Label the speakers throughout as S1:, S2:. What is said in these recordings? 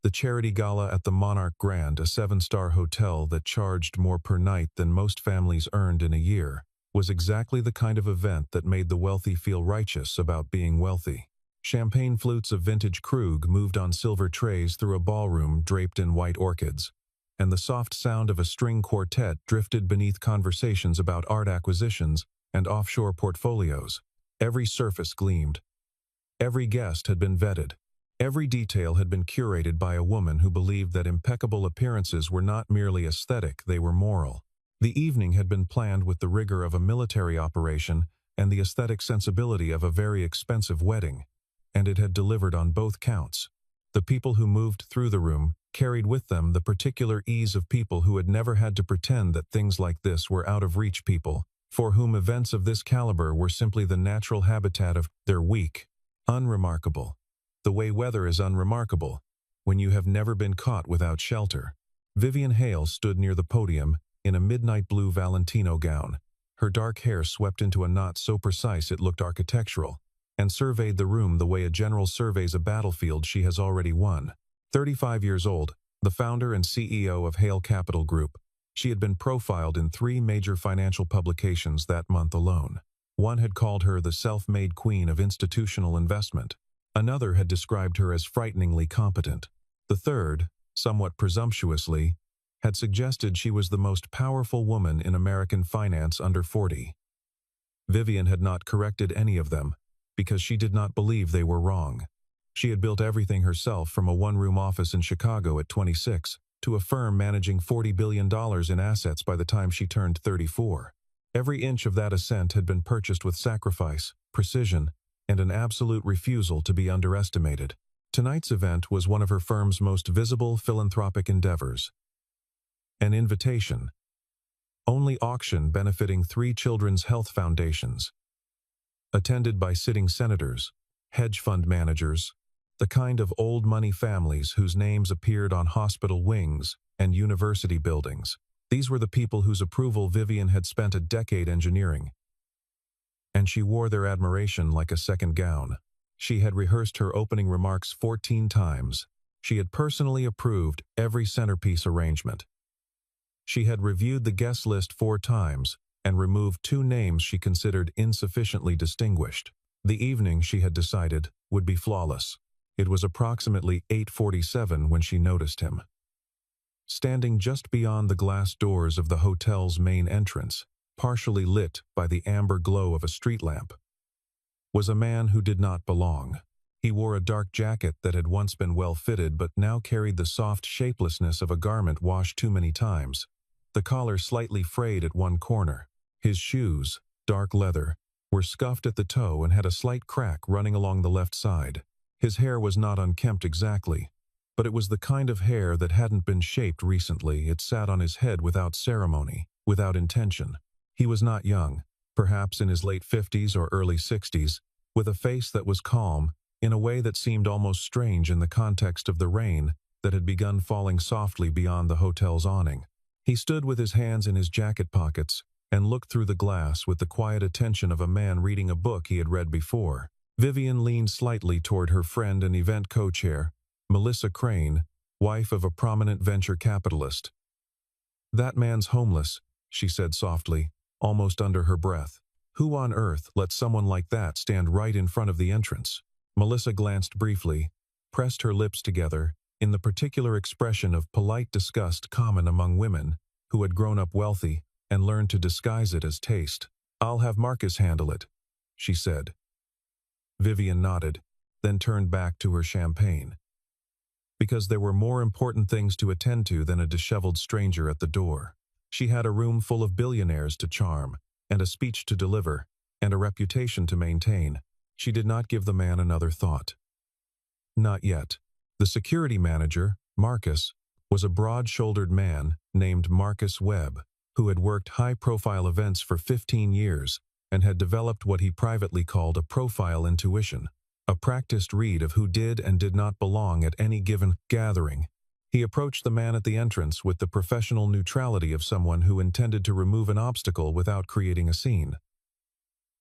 S1: The charity gala at the Monarch Grand, a 7-star hotel that charged more per night than most families earned in a year, was exactly the kind of event that made the wealthy feel righteous about being wealthy. Champagne flutes of vintage Krug moved on silver trays through a ballroom draped in white orchids, and the soft sound of a string quartet drifted beneath conversations about art acquisitions and offshore portfolios. Every surface gleamed. Every guest had been vetted. Every detail had been curated by a woman who believed that impeccable appearances were not merely aesthetic, they were moral. The evening had been planned with the rigor of a military operation and the aesthetic sensibility of a very expensive wedding, and it had delivered on both counts. The people who moved through the room carried with them the particular ease of people who had never had to pretend that things like this were out of reach, people for whom events of this caliber were simply the natural habitat of their week. Unremarkable. The way weather is unremarkable, when you have never been caught without shelter. Vivian Hale stood near the podium in a midnight blue Valentino gown, her dark hair swept into a knot so precise it looked architectural, and surveyed the room the way a general surveys a battlefield she has already won. 35 years old, the founder and CEO of Hale Capital Group, she had been profiled in 3 major financial publications that month alone. One had called her the self-made queen of institutional investment. Another had described her as frighteningly competent. The third, somewhat presumptuously, had suggested she was the most powerful woman in American finance under 40. Vivian had not corrected any of them, because she did not believe they were wrong. She had built everything herself, from a one-room office in Chicago at 26 to a firm managing $40 billion in assets by the time she turned 34. Every inch of that ascent had been purchased with sacrifice, precision, and an absolute refusal to be underestimated. Tonight's event was one of her firm's most visible philanthropic endeavors. An invitation-only auction benefiting 3 children's health foundations. Attended by sitting senators, hedge fund managers, the kind of old money families whose names appeared on hospital wings and university buildings. These were the people whose approval Vivian had spent a decade engineering, and she wore their admiration like a second gown. She had rehearsed her opening remarks 14 times. She had personally approved every centerpiece arrangement. She had reviewed the guest list 4 times and removed 2 names she considered insufficiently distinguished. The evening, she had decided, would be flawless. It was approximately 8:47 when she noticed him. Standing just beyond the glass doors of the hotel's main entrance, partially lit by the amber glow of a street lamp, was a man who did not belong. He wore a dark jacket that had once been well-fitted but now carried the soft shapelessness of a garment washed too many times, the collar slightly frayed at one corner. His shoes, dark leather, were scuffed at the toe and had a slight crack running along the left side. His hair was not unkempt exactly, but it was the kind of hair that hadn't been shaped recently. It sat on his head without ceremony, without intention. He was not young, perhaps in his late 50s or early 60s, with a face that was calm, in a way that seemed almost strange in the context of the rain that had begun falling softly beyond the hotel's awning. He stood with his hands in his jacket pockets and looked through the glass with the quiet attention of a man reading a book he had read before. Vivian leaned slightly toward her friend and event co-chair, Melissa Crane, wife of a prominent venture capitalist. "That man's homeless," she said softly, almost under her breath. "Who on earth lets someone like that stand right in front of the entrance?" Melissa glanced briefly, pressed her lips together, in the particular expression of polite disgust common among women who had grown up wealthy and learned to disguise it as taste. "I'll have Marcus handle it," she said. Vivian nodded, then turned back to her champagne. Because there were more important things to attend to than a disheveled stranger at the door. She had a room full of billionaires to charm, and a speech to deliver, and a reputation to maintain. She did not give the man another thought. Not yet. The security manager, Marcus, was a broad-shouldered man named Marcus Webb, who had worked high-profile events for 15 years and had developed what he privately called a profile intuition, a practiced read of who did and did not belong at any given gathering. He approached the man at the entrance with the professional neutrality of someone who intended to remove an obstacle without creating a scene.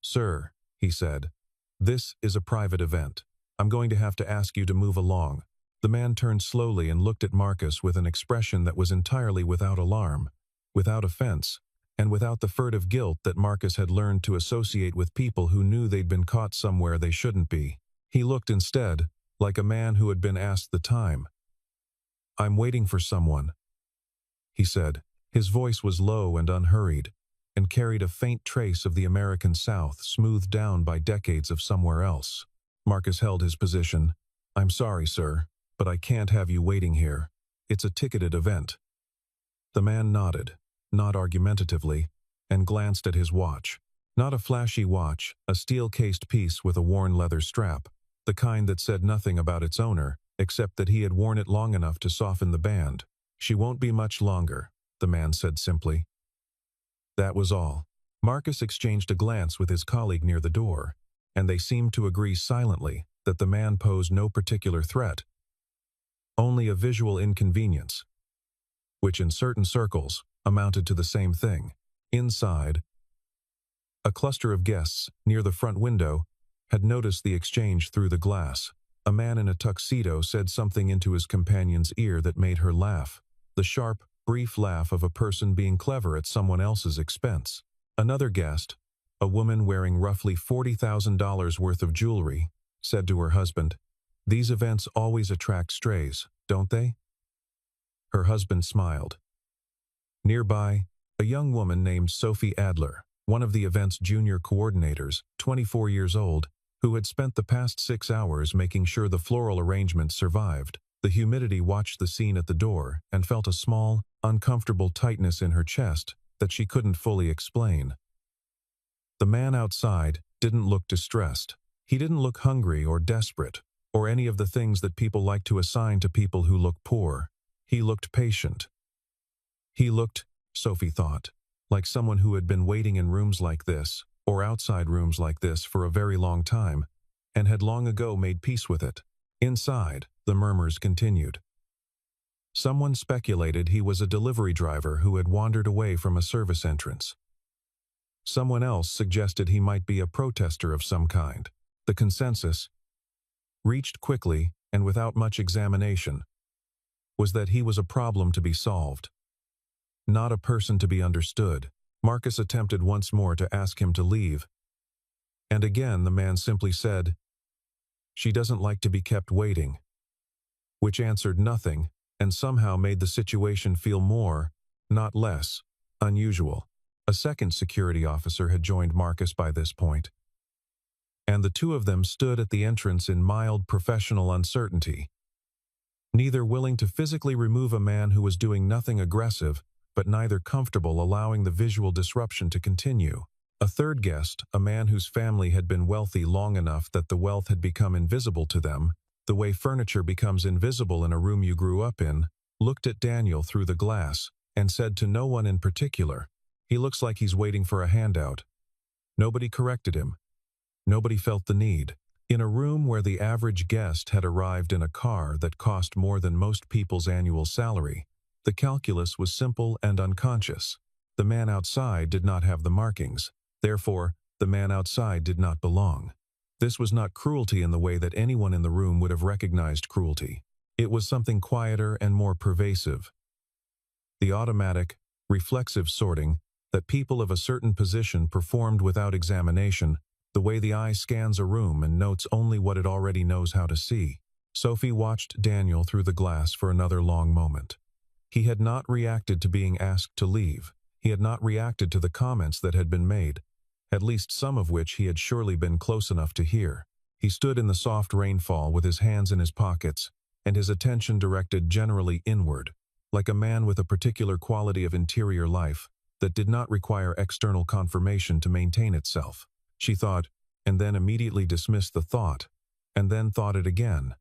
S1: "Sir," he said, "this is a private event. I'm going to have to ask you to move along." The man turned slowly and looked at Marcus with an expression that was entirely without alarm, without offense, and without the furtive guilt that Marcus had learned to associate with people who knew they'd been caught somewhere they shouldn't be. He looked instead like a man who had been asked the time. "I'm waiting for someone," he said. His voice was low and unhurried, and carried a faint trace of the American South smoothed down by decades of somewhere else. Marcus held his position. "I'm sorry, sir, but I can't have you waiting here. It's a ticketed event." The man nodded, not argumentatively, and glanced at his watch. Not a flashy watch, a steel-cased piece with a worn leather strap, the kind that said nothing about its owner, except that he had worn it long enough to soften the band. "She won't be much longer," the man said simply. That was all. Marcus exchanged a glance with his colleague near the door, and they seemed to agree silently that the man posed no particular threat, only a visual inconvenience, which in certain circles amounted to the same thing. Inside, a cluster of guests near the front window had noticed the exchange through the glass. A man in a tuxedo said something into his companion's ear that made her laugh, the sharp, brief laugh of a person being clever at someone else's expense. Another guest, a woman wearing roughly $40,000 worth of jewelry, said to her husband, "These events always attract strays, don't they?" Her husband smiled. Nearby, a young woman named Sophie Adler, one of the event's junior coordinators, 24 years old, who had spent the past 6 hours making sure the floral arrangement survived. The humidity watched the scene at the door and felt a small, uncomfortable tightness in her chest that she couldn't fully explain. The man outside didn't look distressed. He didn't look hungry or desperate, or any of the things that people like to assign to people who look poor. He looked patient. He looked, Sophie thought, like someone who had been waiting in rooms like this, or outside rooms like this for a very long time, and had long ago made peace with it. Inside, the murmurs continued. Someone speculated he was a delivery driver who had wandered away from a service entrance. Someone else suggested he might be a protester of some kind. The consensus, reached quickly and without much examination, was that he was a problem to be solved, not a person to be understood. Marcus attempted once more to ask him to leave, and again the man simply said, "She doesn't like to be kept waiting," which answered nothing and somehow made the situation feel more, not less, unusual. A second security officer had joined Marcus by this point, and the two of them stood at the entrance in mild professional uncertainty, neither willing to physically remove a man who was doing nothing aggressive, but neither comfortable allowing the visual disruption to continue. A third guest, a man whose family had been wealthy long enough that the wealth had become invisible to them, the way furniture becomes invisible in a room you grew up in, looked at Daniel through the glass and said to no one in particular, "He looks like he's waiting for a handout." Nobody corrected him. Nobody felt the need. In a room where the average guest had arrived in a car that cost more than most people's annual salary, the calculus was simple and unconscious. The man outside did not have the markings. Therefore, the man outside did not belong. This was not cruelty in the way that anyone in the room would have recognized cruelty. It was something quieter and more pervasive. The automatic, reflexive sorting that people of a certain position performed without examination, the way the eye scans a room and notes only what it already knows how to see. Sophie watched Daniel through the glass for another long moment. He had not reacted to being asked to leave. He had not reacted to the comments that had been made, at least some of which he had surely been close enough to hear. He stood in the soft rainfall with his hands in his pockets, and his attention directed generally inward, like a man with a particular quality of interior life that did not require external confirmation to maintain itself. She thought, and then immediately dismissed the thought, and then thought it again,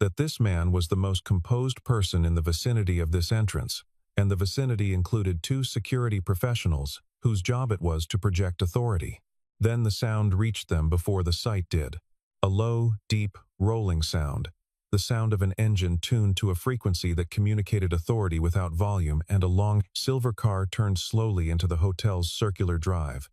S1: that this man was the most composed person in the vicinity of this entrance, and the vicinity included 2 security professionals whose job it was to project authority. Then the sound reached them before the sight did. A low, deep, rolling sound, the sound of an engine tuned to a frequency that communicated authority without volume, and a long, silver car turned slowly into the hotel's circular drive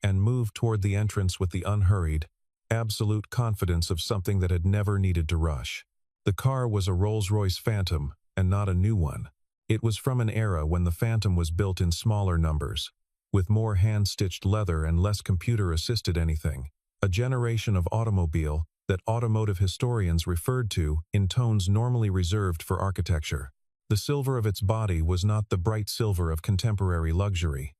S1: and moved toward the entrance with the unhurried, absolute confidence of something that had never needed to rush. The car was a Rolls-Royce Phantom, and not a new one. It was from an era when the Phantom was built in smaller numbers, with more hand-stitched leather and less computer-assisted anything. A generation of automobile that automotive historians referred to in tones normally reserved for architecture. The silver of its body was not the bright silver of contemporary luxury.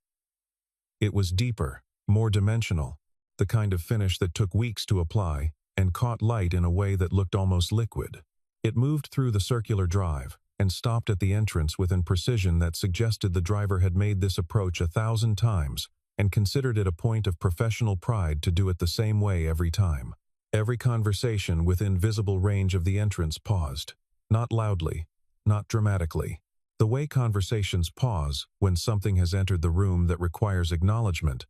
S1: It was deeper, more dimensional, the kind of finish that took weeks to apply and caught light in a way that looked almost liquid. It moved through the circular drive and stopped at the entrance with a precision that suggested the driver had made this approach 1,000 times and considered it a point of professional pride to do it the same way every time. Every conversation within visible range of the entrance paused. Not loudly, not dramatically. The way conversations pause when something has entered the room that requires acknowledgement.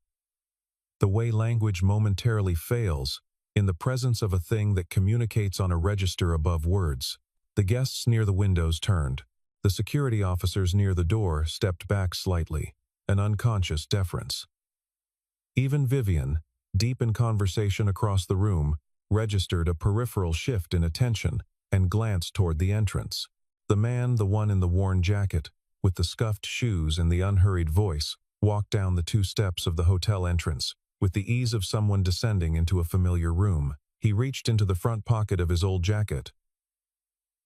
S1: The way language momentarily fails in the presence of a thing that communicates on a register above words. The guests near the windows turned. The security officers near the door stepped back slightly, an unconscious deference. Even Vivian, deep in conversation across the room, registered a peripheral shift in attention and glanced toward the entrance. The man, the one in the worn jacket, with the scuffed shoes and the unhurried voice, walked down the 2 steps of the hotel entrance, with the ease of someone descending into a familiar room. He reached into the front pocket of his old jacket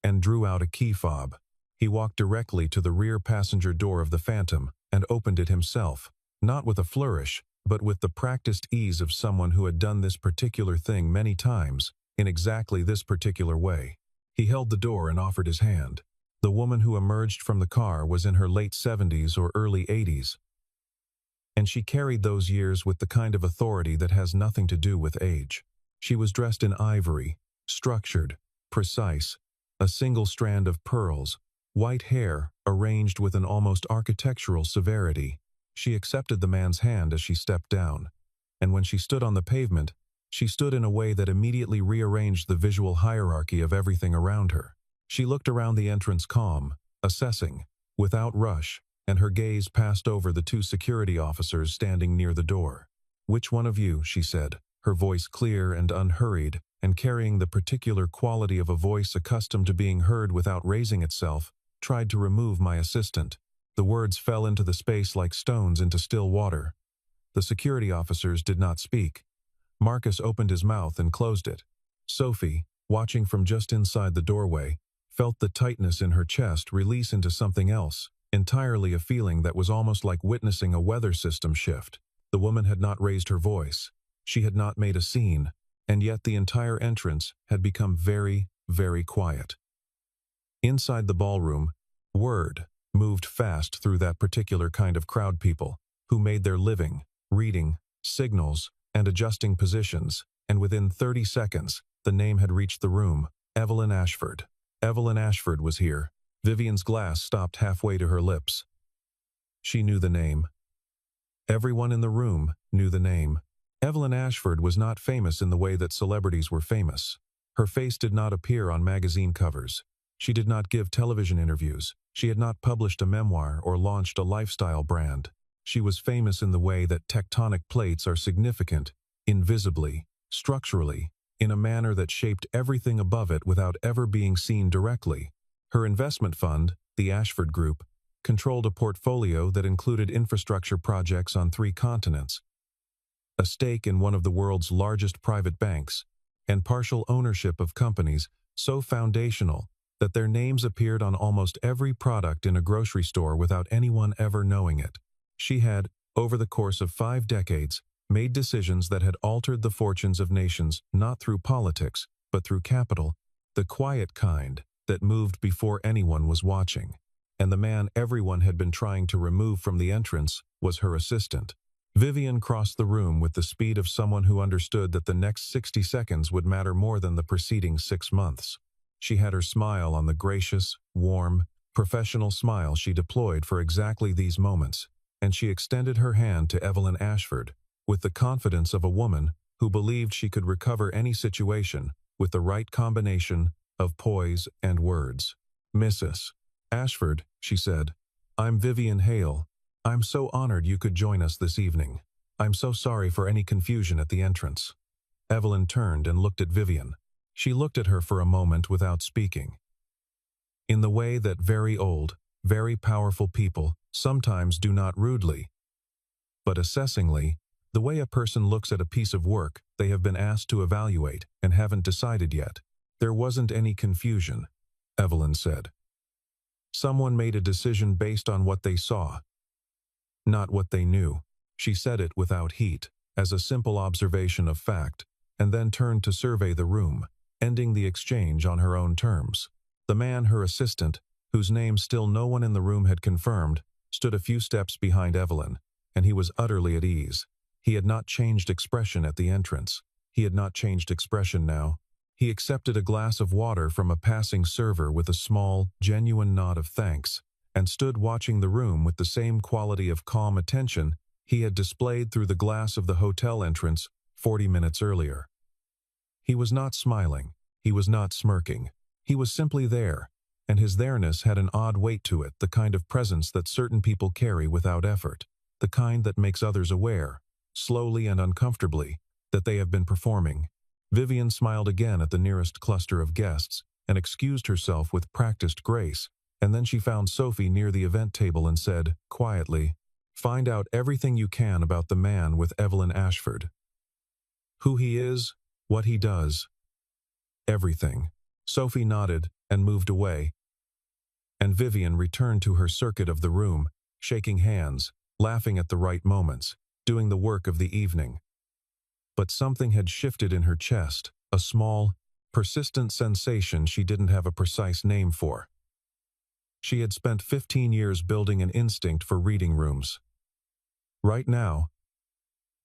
S1: and drew out a key fob. He walked directly to the rear passenger door of the Phantom and opened it himself, not with a flourish, but with the practiced ease of someone who had done this particular thing many times, in exactly this particular way. He held the door and offered his hand. The woman who emerged from the car was in her late 70s or early 80s, and she carried those years with the kind of authority that has nothing to do with age. She was dressed in ivory, structured, precise, a single strand of pearls, white hair arranged with an almost architectural severity. She accepted the man's hand as she stepped down, and when she stood on the pavement, she stood in a way that immediately rearranged the visual hierarchy of everything around her. She looked around the entrance calm, assessing, without rush, and her gaze passed over the 2 security officers standing near the door. "Which one of you," she said, her voice clear and unhurried, and carrying the particular quality of a voice accustomed to being heard without raising itself, tried to remove my assistant. The words fell into the space like stones into still water. The security officers did not speak. Marcus opened his mouth and closed it. Sophie, watching from just inside the doorway, felt the tightness in her chest release into something else, entirely a feeling that was almost like witnessing a weather system shift. The woman had not raised her voice. She had not made a scene, and yet the entire entrance had become very, very quiet. Inside the ballroom, word moved fast through that particular kind of crowd, people who made their living reading signals and adjusting positions, and within 30 seconds, the name had reached the room: Evelyn Ashford. Evelyn Ashford was here. Vivian's glass stopped halfway to her lips. She knew the name. Everyone in the room knew the name. Evelyn Ashford was not famous in the way that celebrities were famous. Her face did not appear on magazine covers. She did not give television interviews. She had not published a memoir or launched a lifestyle brand. She was famous in the way that tectonic plates are significant, invisibly, structurally, in a manner that shaped everything above it without ever being seen directly. Her investment fund, the Ashford Group, controlled a portfolio that included infrastructure projects on 3 continents, a stake in one of the world's largest private banks, and partial ownership of companies so foundational that their names appeared on almost every product in a grocery store without anyone ever knowing it. She had, over the course of 5 decades, made decisions that had altered the fortunes of nations not through politics, but through capital, the quiet kind that moved before anyone was watching. And the man everyone had been trying to remove from the entrance was her assistant. Vivian crossed the room with the speed of someone who understood that the next 60 seconds would matter more than the preceding 6 months. She had her smile on the gracious, warm, professional smile she deployed for exactly these moments, and she extended her hand to Evelyn Ashford with the confidence of a woman who believed she could recover any situation with the right combination of poise and words. "Mrs. Ashford," she said, "I'm Vivian Hale. I'm so honored you could join us this evening. I'm so sorry for any confusion at the entrance." Evelyn turned and looked at Vivian. She looked at her for a moment without speaking. In the way that very old, very powerful people sometimes do, not rudely, but assessingly, the way a person looks at a piece of work they have been asked to evaluate and haven't decided yet. There wasn't any confusion, Evelyn said. Someone made a decision based on what they saw, not what they knew. She said it without heat, as a simple observation of fact, and then turned to survey the room, ending the exchange on her own terms. The man, her assistant, whose name still no one in the room had confirmed, stood a few steps behind Evelyn, and he was utterly at ease. He had not changed expression at the entrance. He had not changed expression now. He accepted a glass of water from a passing server with a small, genuine nod of thanks, and stood watching the room with the same quality of calm attention he had displayed through the glass of the hotel entrance 40 minutes earlier. He was not smiling. He was not smirking. He was simply there, and his there-ness had an odd weight to it, the kind of presence that certain people carry without effort, the kind that makes others aware, slowly and uncomfortably, that they have been performing. Vivian smiled again at the nearest cluster of guests and excused herself with practiced grace, and then she found Sophie near the event table and said, quietly, "Find out everything you can about the man with Evelyn Ashford. Who he is, what he does. Everything." Sophie nodded and moved away, and Vivian returned to her circuit of the room, shaking hands, laughing at the right moments, doing the work of the evening. But something had shifted in her chest, a small, persistent sensation she didn't have a precise name for. She had spent 15 years building an instinct for reading rooms. Right now,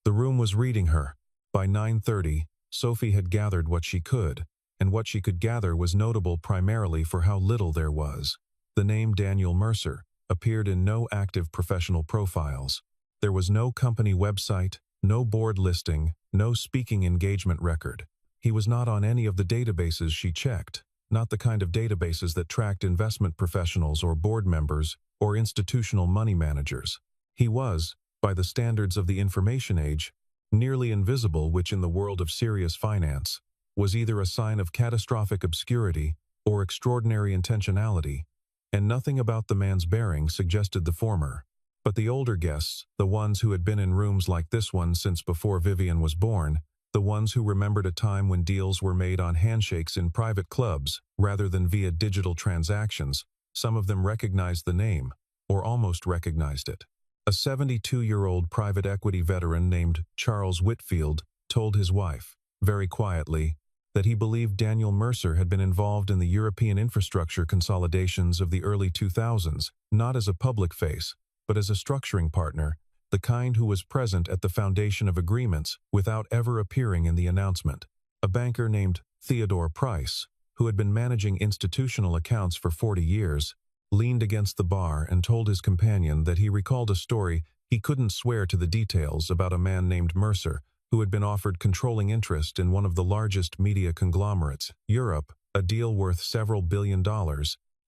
S1: the room was reading her. By 9:30, Sophie had gathered what she could, and what she could gather was notable primarily for how little there was. The name Daniel Mercer appeared in no active professional profiles. There was no company website, no board listing, no speaking engagement record. He was not on any of the databases she checked, not the kind of databases that tracked investment professionals or board members or institutional money managers. He was, by the standards of the information age, nearly invisible, which in the world of serious finance was either a sign of catastrophic obscurity or extraordinary intentionality, and nothing about the man's bearing suggested the former. But the older guests, the ones who had been in rooms like this one since before Vivian was born, the ones who remembered a time when deals were made on handshakes in private clubs rather than via digital transactions, some of them recognized the name, or almost recognized it. A 72-year-old private equity veteran named Charles Whitfield told his wife, very quietly, that he believed Daniel Mercer had been involved in the European infrastructure consolidations of the early 2000s, not as a public face, but as a structuring partner, the kind who was present at the foundation of agreements without ever appearing in the announcement. A banker named Theodore Price, who had been managing institutional accounts for 40 years, leaned against the bar and told his companion that he recalled a story he couldn't swear to the details about a man named Mercer who had been offered controlling interest in one of the largest media conglomerates, Europe, a deal worth several $billion,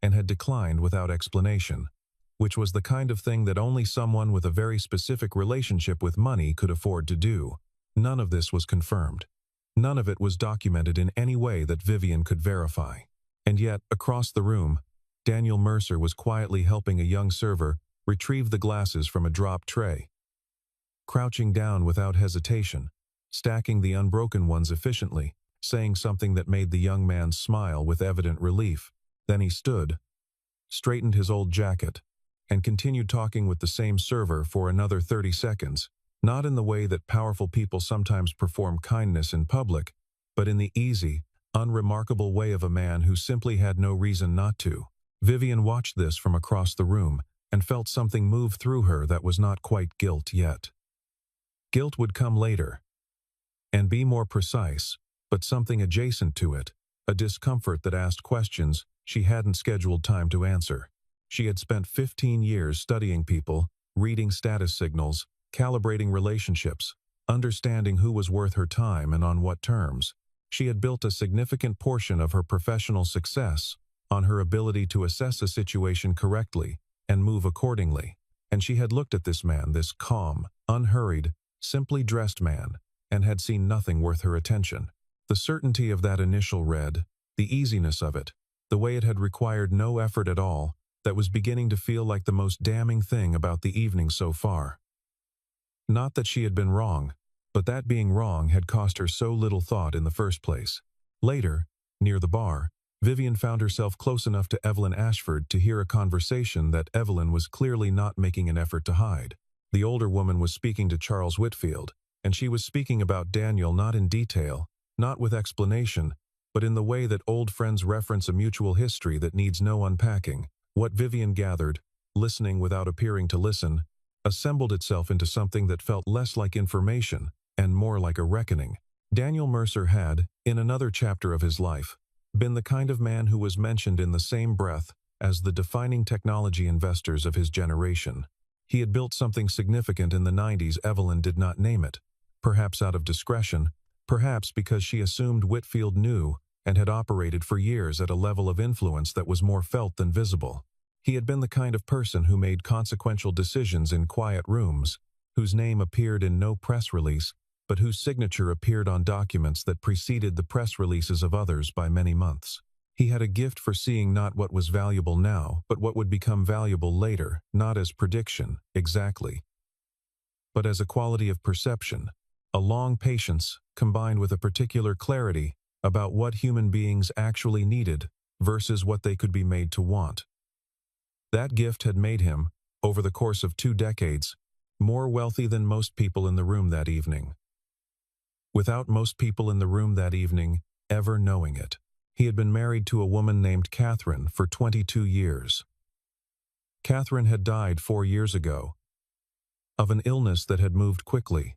S1: and had declined without explanation, which was the kind of thing that only someone with a very specific relationship with money could afford to do. None of this was confirmed. None of it was documented in any way that Vivian could verify. And yet, across the room, Daniel Mercer was quietly helping a young server retrieve the glasses from a drop tray. Crouching down without hesitation, stacking the unbroken ones efficiently, saying something that made the young man smile with evident relief. Then he stood, straightened his old jacket, and continued talking with the same server for another 30 seconds, not in the way that powerful people sometimes perform kindness in public, but in the easy, unremarkable way of a man who simply had no reason not to. Vivian watched this from across the room and felt something move through her that was not quite guilt yet. Guilt would come later, and be more precise, but something adjacent to it, a discomfort that asked questions she hadn't scheduled time to answer. She had spent 15 years studying people, reading status signals, calibrating relationships, understanding who was worth her time and on what terms. She had built a significant portion of her professional success on her ability to assess a situation correctly and move accordingly. And she had looked at this man, this calm, unhurried, simply dressed man, and had seen nothing worth her attention. The certainty of that initial read, the easiness of it, the way it had required no effort at all, that was beginning to feel like the most damning thing about the evening so far. Not that she had been wrong, but that being wrong had cost her so little thought in the first place. Later, near the bar, Vivian found herself close enough to Evelyn Ashford to hear a conversation that Evelyn was clearly not making an effort to hide. The older woman was speaking to Charles Whitfield, and she was speaking about Daniel not in detail, not with explanation, but in the way that old friends reference a mutual history that needs no unpacking. What Vivian gathered, listening without appearing to listen, assembled itself into something that felt less like information and more like a reckoning. Daniel Mercer had, in another chapter of his life, been the kind of man who was mentioned in the same breath as the defining technology investors of his generation. He had built something significant in the 90s. Evelyn did not name it, perhaps out of discretion, perhaps because she assumed Whitfield knew and had operated for years at a level of influence that was more felt than visible. He had been the kind of person who made consequential decisions in quiet rooms, whose name appeared in no press release, but whose signature appeared on documents that preceded the press releases of others by many months. He had a gift for seeing not what was valuable now, but what would become valuable later, not as prediction, exactly, but as a quality of perception, a long patience combined with a particular clarity about what human beings actually needed versus what they could be made to want. That gift had made him, over the course of 2 decades, more wealthy than most people in the room that evening. Without most people in the room that evening ever knowing it. He had been married to a woman named Catherine for 22 years. Catherine had died 4 years ago, of an illness that had moved quickly,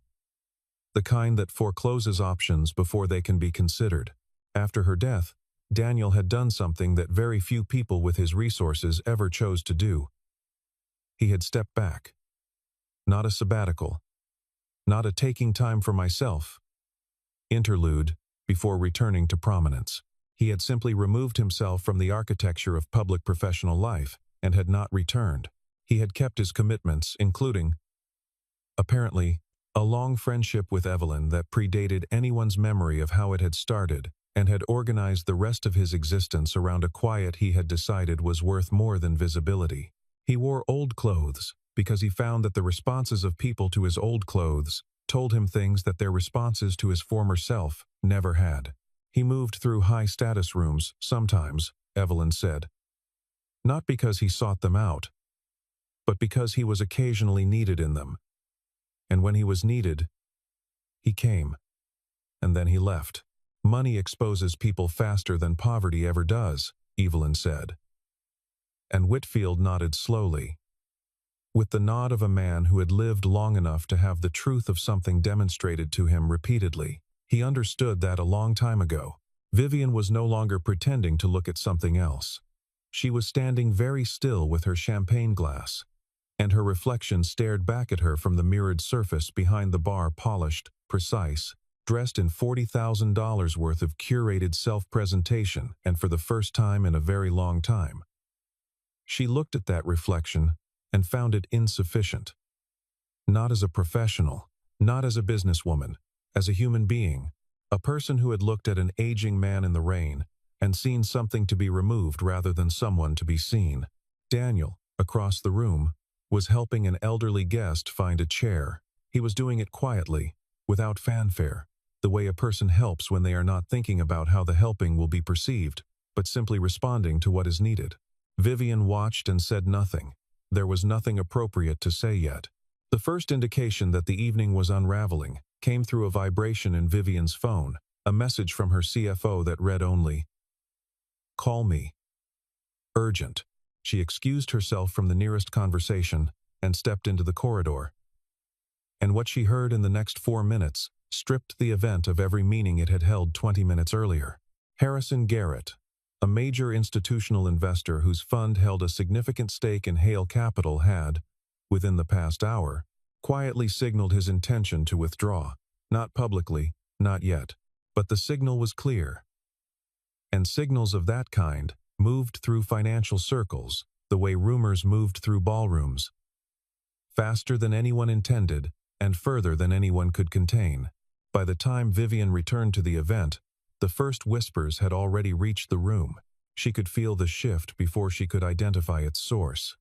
S1: the kind that forecloses options before they can be considered. After her death, Daniel had done something that very few people with his resources ever chose to do. He had stepped back. Not a sabbatical. Not a taking time for myself interlude before returning to prominence. He had simply removed himself from the architecture of public professional life and had not returned. He had kept his commitments, including, apparently, a long friendship with Evelyn that predated anyone's memory of how it had started, and had organized the rest of his existence around a quiet he had decided was worth more than visibility. He wore old clothes because he found that the responses of people to his old clothes told him things that their responses to his former self never had. He moved through high-status rooms, sometimes, Evelyn said. Not because he sought them out, but because he was occasionally needed in them. And when he was needed, he came. And then he left. Money exposes people faster than poverty ever does, Evelyn said. And Whitfield nodded slowly, with the nod of a man who had lived long enough to have the truth of something demonstrated to him repeatedly. He understood that a long time ago. Vivian was no longer pretending to look at something else. She was standing very still with her champagne glass, and her reflection stared back at her from the mirrored surface behind the bar, polished, precise, dressed in $40,000 worth of curated self-presentation, and for the first time in a very long time. She looked at that reflection and found it insufficient. Not as a professional, not as a businesswoman, as a human being, a person who had looked at an aging man in the rain and seen something to be removed rather than someone to be seen. Daniel, across the room, was helping an elderly guest find a chair. He was doing it quietly, without fanfare, the way a person helps when they are not thinking about how the helping will be perceived, but simply responding to what is needed. Vivian watched and said nothing. There was nothing appropriate to say yet. The first indication that the evening was unraveling came through a vibration in Vivian's phone, a message from her CFO that read only, "Call me. Urgent." She excused herself from the nearest conversation and stepped into the corridor. And what she heard in the next 4 minutes stripped the event of every meaning it had held 20 minutes earlier. Harrison Garrett, a major institutional investor whose fund held a significant stake in Hale Capital, had, within the past hour, quietly signaled his intention to withdraw. Not publicly, not yet, but the signal was clear. And signals of that kind moved through financial circles, the way rumors moved through ballrooms. Faster than anyone intended, and further than anyone could contain. By the time Vivian returned to the event, The first whispers had already reached the room. She could feel the shift before she could identify its source.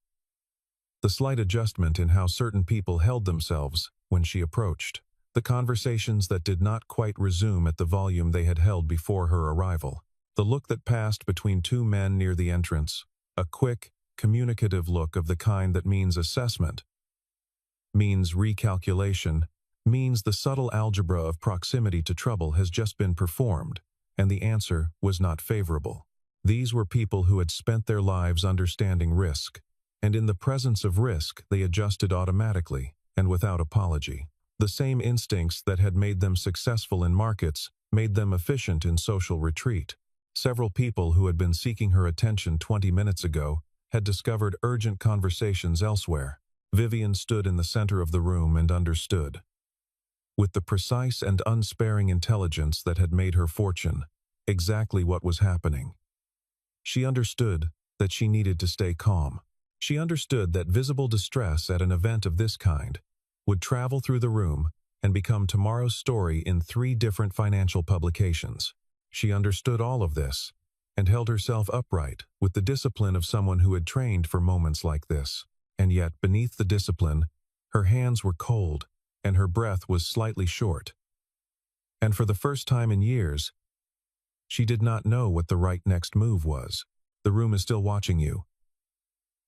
S1: The slight adjustment in how certain people held themselves when she approached. The conversations that did not quite resume at the volume they had held before her arrival. The look that passed between two men near the entrance. A quick, communicative look of the kind that means assessment, means recalculation, means the subtle algebra of proximity to trouble has just been performed, and the answer was not favorable. These were people who had spent their lives understanding risk, and in the presence of risk they adjusted automatically and without apology. The same instincts that had made them successful in markets made them efficient in social retreat. Several people who had been seeking her attention 20 minutes ago had discovered urgent conversations elsewhere. Vivian stood in the center of the room and understood. With the precise and unsparing intelligence that had made her fortune, exactly what was happening. She understood that she needed to stay calm. She understood that visible distress at an event of this kind would travel through the room and become tomorrow's story in 3 different financial publications. She understood all of this and held herself upright with the discipline of someone who had trained for moments like this. And yet, beneath the discipline, her hands were cold and her breath was slightly short. And for the first time in years, she did not know what the right next move was. "The room is still watching you."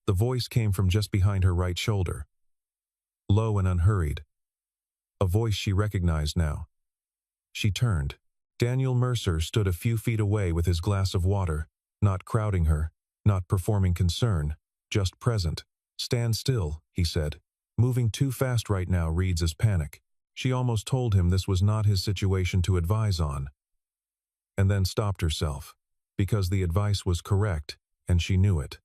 S1: The voice came from just behind her right shoulder. Low and unhurried. A voice she recognized now. She turned. Daniel Mercer stood a few feet away with his glass of water, not crowding her, not performing concern, just present. "Stand still," he said. "Moving too fast right now reads as panic." She almost told him this was not his situation to advise on, and then stopped herself, because the advice was correct, and she knew it.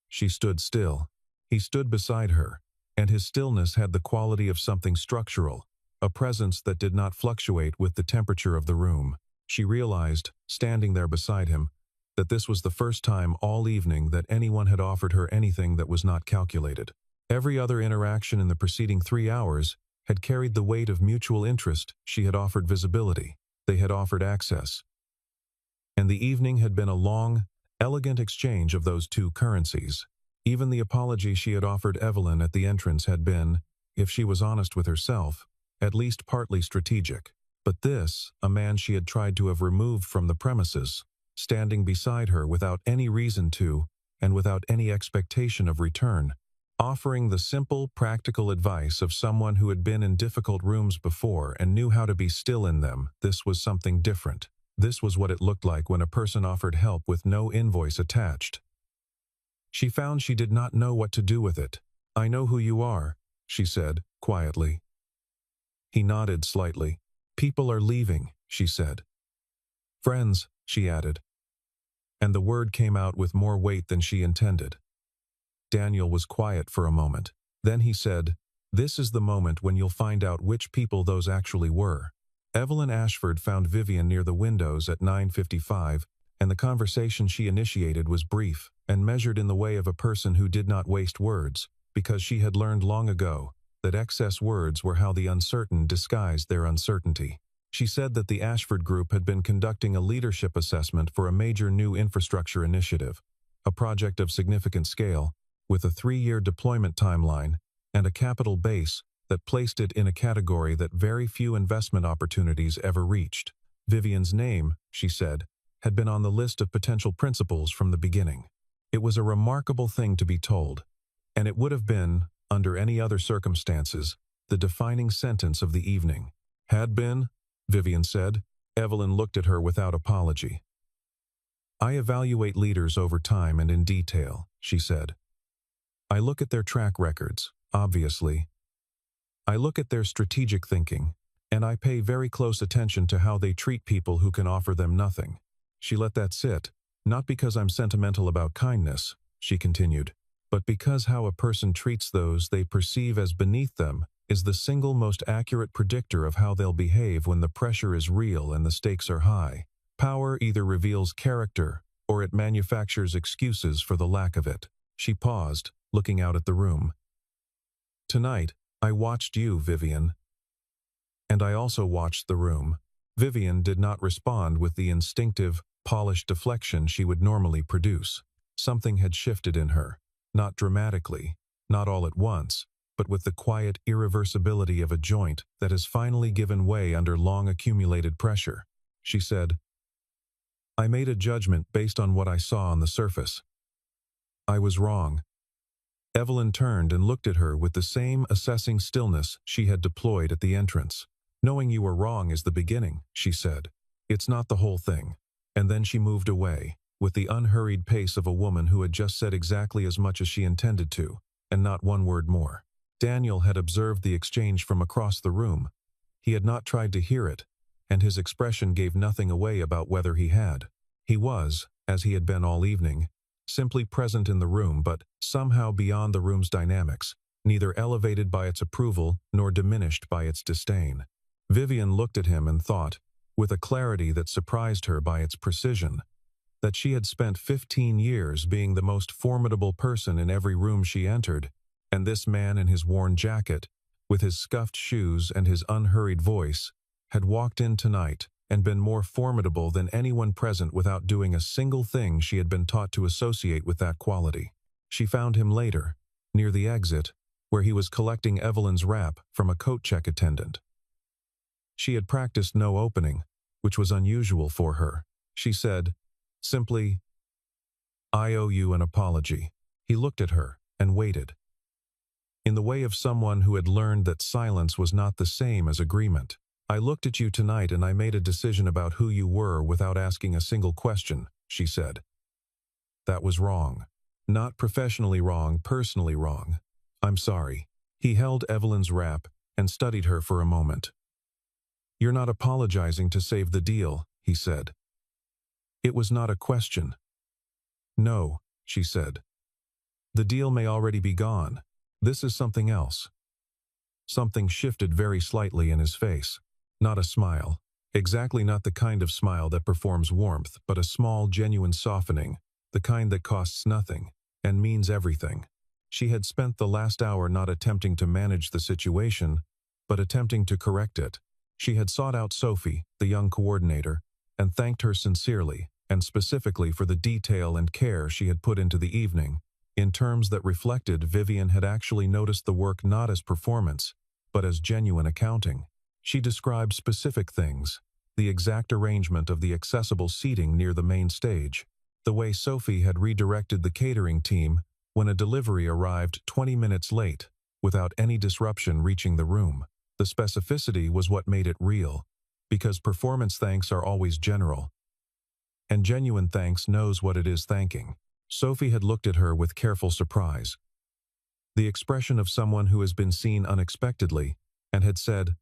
S1: She stood still. He stood beside her, and his stillness had the quality of something structural, a presence that did not fluctuate with the temperature of the room. She realized, standing there beside him, that this was the first time all evening that anyone had offered her anything that was not calculated. Every other interaction in the preceding 3 hours had carried the weight of mutual interest. She had offered visibility. They had offered access. And the evening had been a long, elegant exchange of those 2 currencies. Even the apology she had offered Evelyn at the entrance had been, if she was honest with herself, at least partly strategic. But this, a man she had tried to have removed from the premises, standing beside her without any reason to, and without any expectation of return, offering the simple, practical advice of someone who had been in difficult rooms before and knew how to be still in them. This was something different. This was what it looked like when a person offered help with no invoice attached. She found she did not know what to do with it. "I know who you are," she said, quietly. He nodded slightly. "People are leaving," she said. "Friends," she added. And the word came out with more weight than she intended. Daniel was quiet for a moment. Then he said, "This is the moment when you'll find out which people those actually were." Evelyn Ashford found Vivian near the windows at 9:55, and the conversation she initiated was brief and measured in the way of a person who did not waste words, because she had learned long ago that excess words were how the uncertain disguised their uncertainty. She said that the Ashford Group had been conducting a leadership assessment for a major new infrastructure initiative, a project of significant scale, with a 3-year deployment timeline and a capital base that placed it in a category that very few investment opportunities ever reached. Vivian's name, she said, had been on the list of potential principals from the beginning. It was a remarkable thing to be told, and it would have been, under any other circumstances, the defining sentence of the evening. "Had been?" Vivian said. Evelyn looked at her without apology. "I evaluate leaders over time and in detail," she said. "I look at their track records, obviously. I look at their strategic thinking, and I pay very close attention to how they treat people who can offer them nothing." She let that sit, "Not because I'm sentimental about kindness," she continued, "but because how a person treats those they perceive as beneath them is the single most accurate predictor of how they'll behave when the pressure is real and the stakes are high. Power either reveals character, or it manufactures excuses for the lack of it." She paused, looking out at the room. "Tonight, I watched you, Vivian. And I also watched the room. Vivian did not respond with the instinctive, polished deflection she would normally produce. Something had shifted in her, not dramatically, not all at once, but with the quiet irreversibility of a joint that has finally given way under long accumulated pressure. She said, "I made a judgment based on what I saw on the surface. I was wrong." Evelyn turned and looked at her with the same assessing stillness she had deployed at the entrance. "Knowing you were wrong is the beginning," she said. "It's not the whole thing." And then she moved away, with the unhurried pace of a woman who had just said exactly as much as she intended to, and not one word more. Daniel had observed the exchange from across the room. He had not tried to hear it, and his expression gave nothing away about whether he had. He was, as he had been all evening, simply present in the room but somehow beyond the room's dynamics, neither elevated by its approval nor diminished by its disdain. Vivian looked at him and thought, with a clarity that surprised her by its precision, that she had spent 15 years being the most formidable person in every room she entered, and this man in his worn jacket, with his scuffed shoes and his unhurried voice, had walked in tonight and been more formidable than anyone present without doing a single thing she had been taught to associate with that quality. She found him later, near the exit, where he was collecting Evelyn's wrap from a coat check attendant. She had practiced no opening, which was unusual for her. She said, simply, "I owe you an apology." He looked at her and waited, in the way of someone who had learned that silence was not the same as agreement. "I looked at you tonight and I made a decision about who you were without asking a single question," she said. "That was wrong. Not professionally wrong, personally wrong. I'm sorry." He held Evelyn's wrap and studied her for a moment. "You're not apologizing to save the deal," he said. "It was not a question." "No," she said. "The deal may already be gone. This is something else." Something shifted very slightly in his face. Not a smile. Exactly not the kind of smile that performs warmth, but a small, genuine softening, the kind that costs nothing, and means everything. She had spent the last hour not attempting to manage the situation, but attempting to correct it. She had sought out Sophie, the young coordinator, and thanked her sincerely, and specifically for the detail and care she had put into the evening, in terms that reflected Vivian had actually noticed the work not as performance, but as genuine accounting. She described specific things, the exact arrangement of the accessible seating near the main stage, the way Sophie had redirected the catering team when a delivery arrived 20 minutes late, without any disruption reaching the room. The specificity was what made it real, because performance thanks are always general, and genuine thanks knows what it is thanking. Sophie had looked at her with careful surprise, the expression of someone who has been seen unexpectedly, and had said,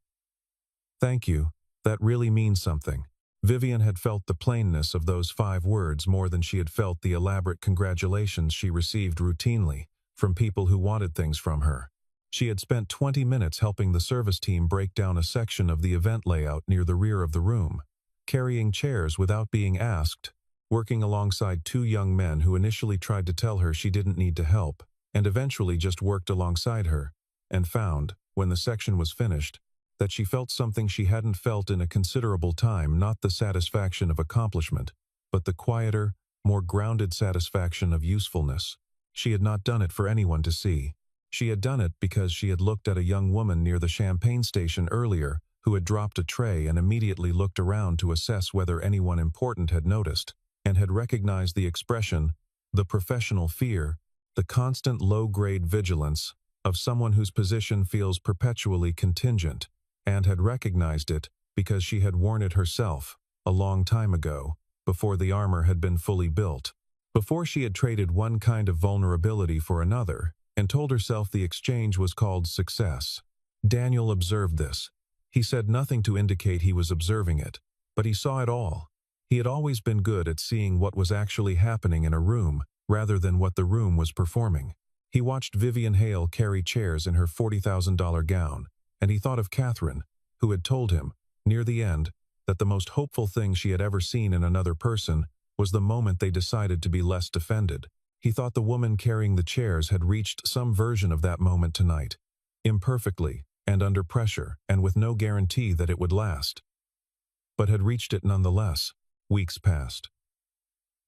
S1: "Thank you, that really means something." Vivian had felt the plainness of those 5 words more than she had felt the elaborate congratulations she received routinely from people who wanted things from her. She had spent 20 minutes helping the service team break down a section of the event layout near the rear of the room, carrying chairs without being asked, working alongside 2 young men who initially tried to tell her she didn't need to help, and eventually just worked alongside her, and found, when the section was finished, that she felt something she hadn't felt in a considerable time, not the satisfaction of accomplishment, but the quieter, more grounded satisfaction of usefulness. She had not done it for anyone to see. She had done it because she had looked at a young woman near the champagne station earlier who had dropped a tray and immediately looked around to assess whether anyone important had noticed, and had recognized the expression, the professional fear, the constant low-grade vigilance of someone whose position feels perpetually contingent, and had recognized it because she had worn it herself, a long time ago, before the armor had been fully built, before she had traded one kind of vulnerability for another, and told herself the exchange was called success. Daniel observed this. He said nothing to indicate he was observing it, but he saw it all. He had always been good at seeing what was actually happening in a room, rather than what the room was performing. He watched Vivian Hale carry chairs in her $40,000 gown, and he thought of Catherine, who had told him, near the end, that the most hopeful thing she had ever seen in another person was the moment they decided to be less defended. He thought the woman carrying the chairs had reached some version of that moment tonight, imperfectly, and under pressure, and with no guarantee that it would last. but had reached it nonetheless. Weeks passed.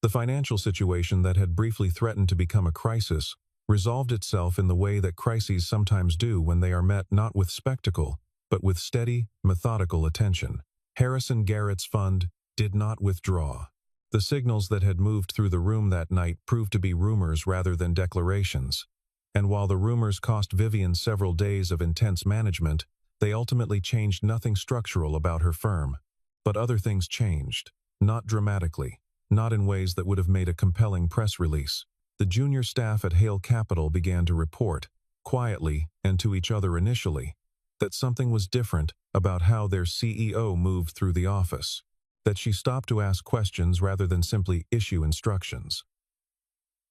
S1: The financial situation that had briefly threatened to become a crisis resolved itself in the way that crises sometimes do when they are met not with spectacle, but with steady, methodical attention. Harrison Garrett's fund did not withdraw. The signals that had moved through the room that night proved to be rumors rather than declarations. And while the rumors cost Vivian several days of intense management, they ultimately changed nothing structural about her firm. But other things changed. Not dramatically. Not in ways that would have made a compelling press release. The junior staff at Hale Capital began to report, quietly and to each other initially, that something was different about how their CEO moved through the office. That she stopped to ask questions rather than simply issue instructions.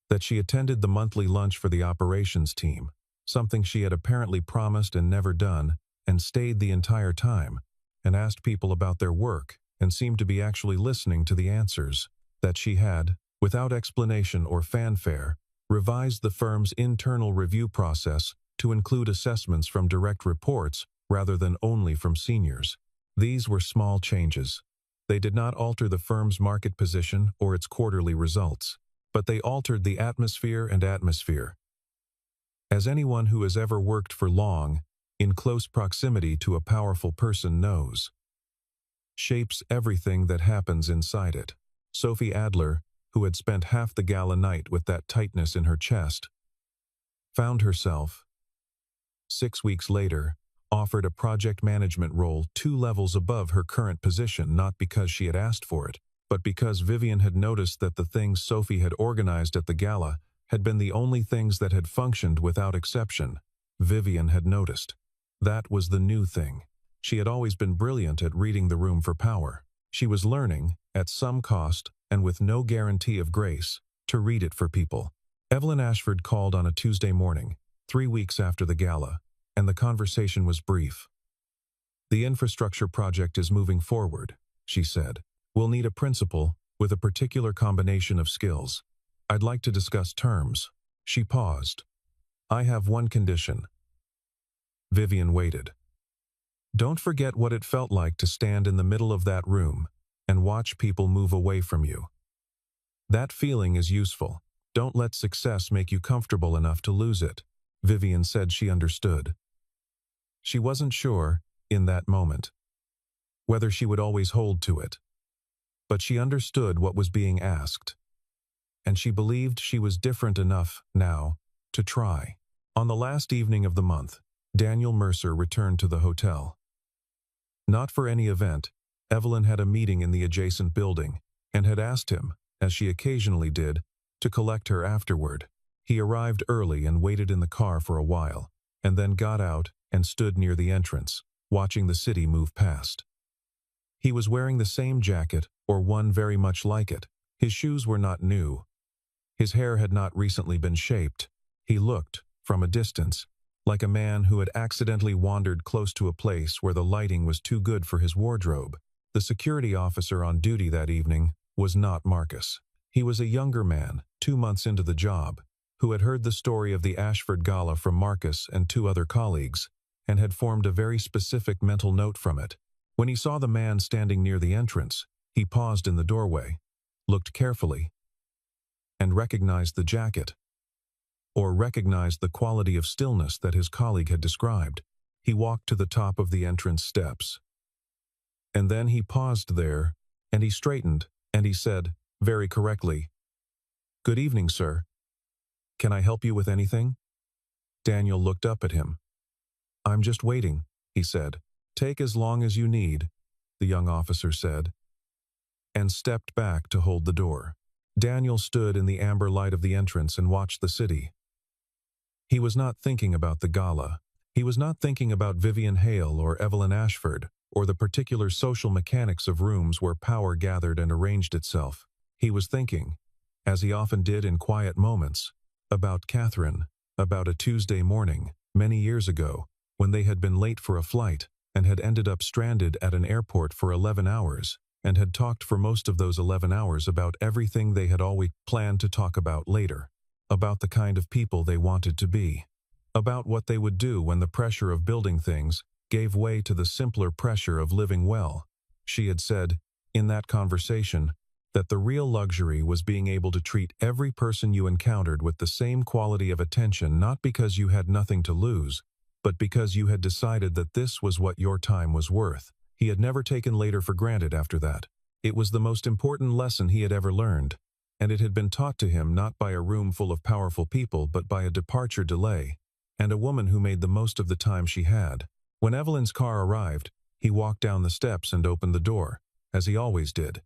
S1: That she attended the monthly lunch for the operations team, something she had apparently promised and never done, and stayed the entire time, and asked people about their work, and seemed to be actually listening to the answers. That she had, without explanation or fanfare, revised the firm's internal review process to include assessments from direct reports rather than only from seniors. These were small changes. They did not alter the firm's market position or its quarterly results, but they altered the atmosphere and atmosphere. As anyone who has ever worked for long, in close proximity to a powerful person knows, shapes everything that happens inside it. Sophie Adler, who had spent half the gala night with that tightness in her chest, found herself, 6 weeks later, offered a project management role 2 levels above her current position, not because she had asked for it, but because Vivian had noticed that the things Sophie had organized at the gala had been the only things that had functioned without exception. Vivian had noticed. That was the new thing. She had always been brilliant at reading the room for power. She was learning, at some cost and with no guarantee of grace, to read it for people. Evelyn Ashford called on a Tuesday morning, 3 weeks after the gala, and the conversation was brief. "The infrastructure project is moving forward," she said. "We'll need a principal with a particular combination of skills. I'd like to discuss terms." She paused. "I have one condition." Vivian waited. "Don't forget what it felt like to stand in the middle of that room and watch people move away from you. That feeling is useful. Don't let success make you comfortable enough to lose it." Vivian said she understood. She wasn't sure, in that moment, whether she would always hold to it. But she understood what was being asked. And she believed she was different enough, now, to try. On the last evening of the month, Daniel Mercer returned to the hotel. Not for any event. Evelyn had a meeting in the adjacent building, and had asked him, as she occasionally did, to collect her afterward. He arrived early and waited in the car for a while, and then got out and stood near the entrance, watching the city move past. He was wearing the same jacket, or one very much like it. His shoes were not new. His hair had not recently been shaped. He looked, from a distance, like a man who had accidentally wandered close to a place where the lighting was too good for his wardrobe. The security officer on duty that evening was not Marcus. He was a younger man, 2 months into the job, who had heard the story of the Ashford Gala from Marcus and 2 other colleagues, and had formed a very specific mental note from it. When he saw the man standing near the entrance, he paused in the doorway, looked carefully, and recognized the jacket, or recognized the quality of stillness that his colleague had described. He walked to the top of the entrance steps. And then he paused there, and he straightened, and he said, very correctly, "Good evening, sir. Can I help you with anything?" Daniel looked up at him. "I'm just waiting," he said. "Take as long as you need," the young officer said, and stepped back to hold the door. Daniel stood in the amber light of the entrance and watched the city. He was not thinking about the gala. He was not thinking about Vivian Hale or Evelyn Ashford, or the particular social mechanics of rooms where power gathered and arranged itself. He was thinking, as he often did in quiet moments, about Catherine, about a Tuesday morning, many years ago, when they had been late for a flight, and had ended up stranded at an airport for 11 hours, and had talked for most of those 11 hours about everything they had always planned to talk about later, about the kind of people they wanted to be, about what they would do when the pressure of building things gave way to the simpler pressure of living well, She had said, in that conversation, that the real luxury was being able to treat every person you encountered with the same quality of attention, not because you had nothing to lose, but because you had decided that this was what your time was worth. He had never taken later for granted after that. It was the most important lesson he had ever learned, and it had been taught to him not by a room full of powerful people but by a departure delay, and a woman who made the most of the time she had. When Evelyn's car arrived, he walked down the steps and opened the door, as he always did.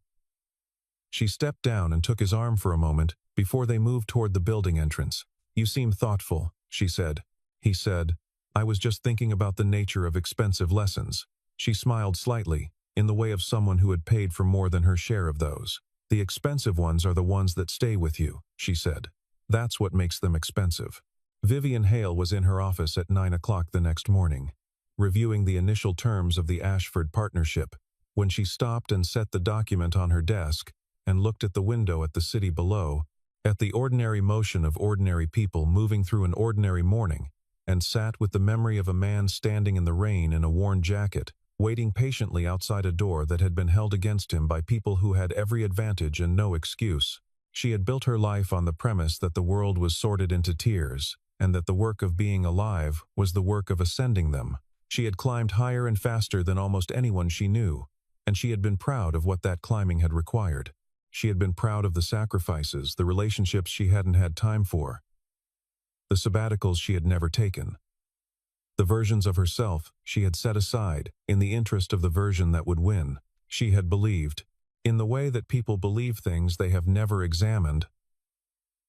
S1: She stepped down and took his arm for a moment before they moved toward the building entrance. "You seem thoughtful," she said. He said, "I was just thinking about the nature of expensive lessons." She smiled slightly, in the way of someone who had paid for more than her share of those. "The expensive ones are the ones that stay with you," she said. "That's what makes them expensive." Vivian Hale was in her office at 9 o'clock the next morning, reviewing the initial terms of the Ashford partnership, when she stopped and set the document on her desk and looked at the window at the city below, at the ordinary motion of ordinary people moving through an ordinary morning, and sat with the memory of a man standing in the rain in a worn jacket, waiting patiently outside a door that had been held against him by people who had every advantage and no excuse. She had built her life on the premise that the world was sorted into tiers, and that the work of being alive was the work of ascending them. She had climbed higher and faster than almost anyone she knew, and she had been proud of what that climbing had required. She had been proud of the sacrifices, the relationships she hadn't had time for, the sabbaticals she had never taken, the versions of herself she had set aside in the interest of the version that would win. She had believed, in the way that people believe things they have never examined,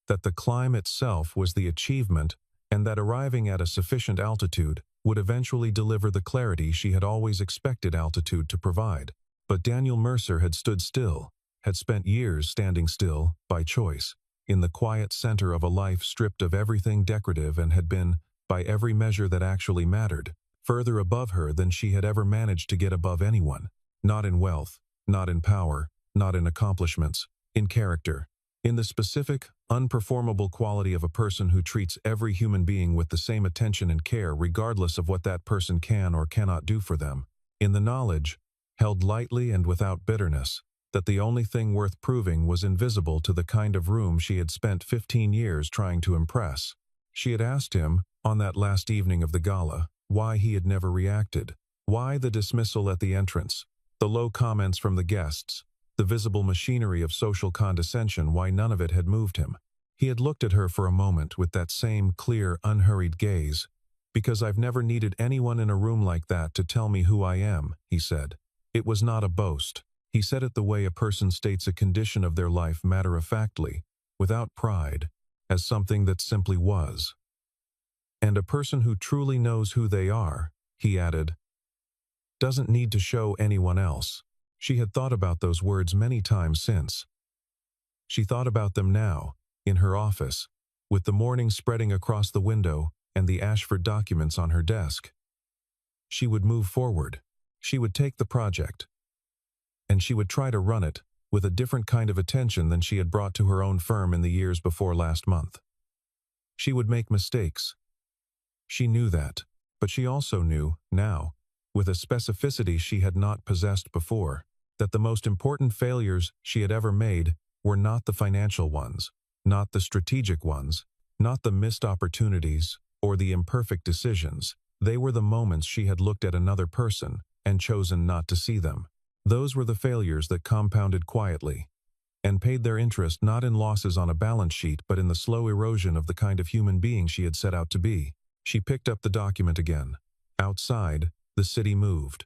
S1: that the climb itself was the achievement, and that arriving at a sufficient altitude would eventually deliver the clarity she had always expected altitude to provide. But Daniel Mercer had stood still, had spent years standing still, by choice, in the quiet center of a life stripped of everything decorative, and had been, by every measure that actually mattered, further above her than she had ever managed to get above anyone. Not in wealth, not in power, not in accomplishments, in character, in the specific, unperformable quality of a person who treats every human being with the same attention and care regardless of what that person can or cannot do for them, in the knowledge, held lightly and without bitterness, that the only thing worth proving was invisible to the kind of room she had spent 15 years trying to impress. She had asked him, on that last evening of the gala, why he had never reacted, why the dismissal at the entrance, the low comments from the guests, the visible machinery of social condescension, why none of it had moved him. He had looked at her for a moment with that same clear, unhurried gaze. "Because I've never needed anyone in a room like that to tell me who I am," he said. It was not a boast. He said it the way a person states a condition of their life matter-of-factly, without pride, as something that simply was. "And a person who truly knows who they are," he added, "doesn't need to show anyone else." She had thought about those words many times since. She thought about them now, in her office, with the morning spreading across the window and the Ashford documents on her desk. She would move forward. She would take the project, and she would try to run it with a different kind of attention than she had brought to her own firm in the years before last month. She would make mistakes. She knew that, but she also knew, now, with a specificity she had not possessed before, that the most important failures she had ever made were not the financial ones, not the strategic ones, not the missed opportunities or the imperfect decisions. They were the moments she had looked at another person and chosen not to see them. Those were the failures that compounded quietly and paid their interest not in losses on a balance sheet but in the slow erosion of the kind of human being she had set out to be. She picked up the document again. Outside, the city moved.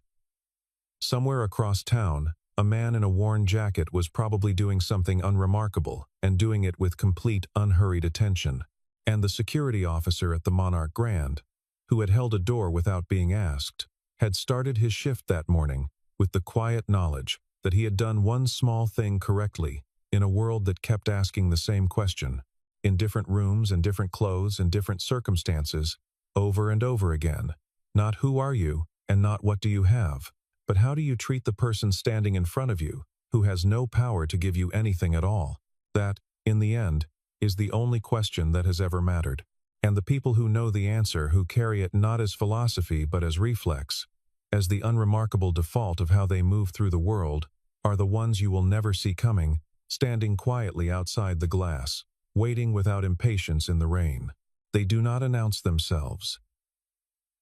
S1: Somewhere across town, a man in a worn jacket was probably doing something unremarkable and doing it with complete, unhurried attention. And the security officer at the Monarch Grand, who had held a door without being asked, had started his shift that morning with the quiet knowledge that he had done one small thing correctly in a world that kept asking the same question, in different rooms and different clothes and different circumstances, over and over again. Not who are you, and not what do you have, but how do you treat the person standing in front of you, who has no power to give you anything at all? That, in the end, is the only question that has ever mattered. And the people who know the answer, who carry it not as philosophy but as reflex, as the unremarkable default of how they move through the world, are the ones you will never see coming, standing quietly outside the glass, waiting without impatience in the rain. They do not announce themselves.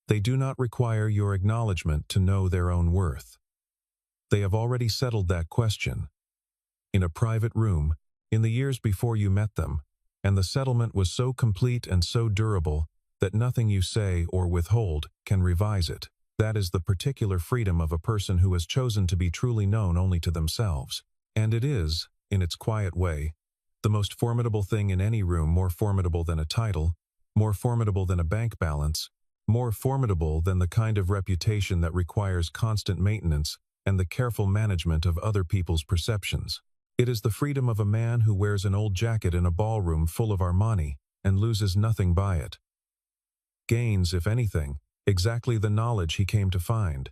S1: They do not require your acknowledgement to know their own worth. They have already settled that question in a private room in the years before you met them, and the settlement was so complete and so durable that nothing you say or withhold can revise it. That is the particular freedom of a person who has chosen to be truly known only to themselves. And it is, in its quiet way, the most formidable thing in any room, more formidable than a title, more formidable than a bank balance, more formidable than the kind of reputation that requires constant maintenance and the careful management of other people's perceptions. It is the freedom of a man who wears an old jacket in a ballroom full of Armani and loses nothing by it. Gains, if anything, exactly the knowledge he came to find.